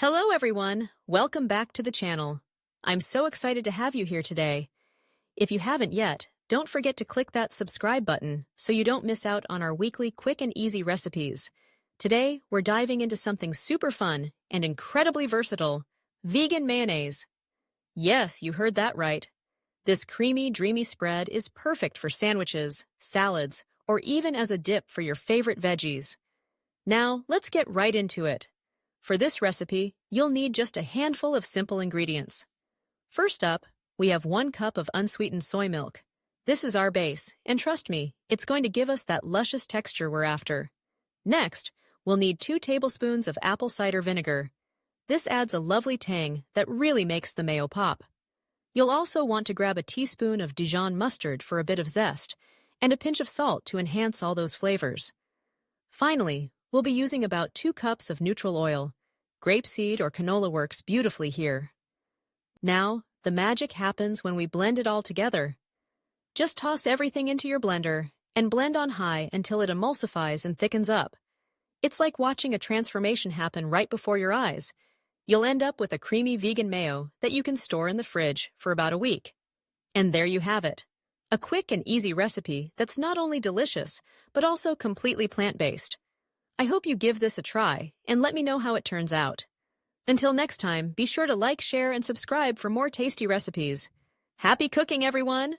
Hello everyone, welcome back to the channel. I'm so excited to have you here today. If you haven't yet, don't forget to click that subscribe button so you don't miss out on our weekly quick and easy recipes. Today, we're diving into something super fun and incredibly versatile, vegan mayonnaise. Yes, you heard that right. This creamy, dreamy spread is perfect for sandwiches, salads, or even as a dip for your favorite veggies. Now, let's get right into it. For this recipe, you'll need just a handful of simple ingredients. First up, we have 1 cup of unsweetened soy milk. This is our base, and trust me, it's going to give us that luscious texture we're after. Next, we'll need 2 tablespoons of apple cider vinegar. This adds a lovely tang that really makes the mayo pop. You'll also want to grab a teaspoon of Dijon mustard for a bit of zest, and a pinch of salt to enhance all those flavors. Finally, we'll be using about 2 cups of neutral oil. Grapeseed or canola works beautifully here. Now, the magic happens when we blend it all together. Just toss everything into your blender and blend on high until it emulsifies and thickens up. It's like watching a transformation happen right before your eyes. You'll end up with a creamy vegan mayo that you can store in the fridge for about a week. And there you have it. A quick and easy recipe that's not only delicious, but also completely plant-based. I hope you give this a try and let me know how it turns out. Until next time, be sure to like, share, and subscribe for more tasty recipes. Happy cooking, everyone!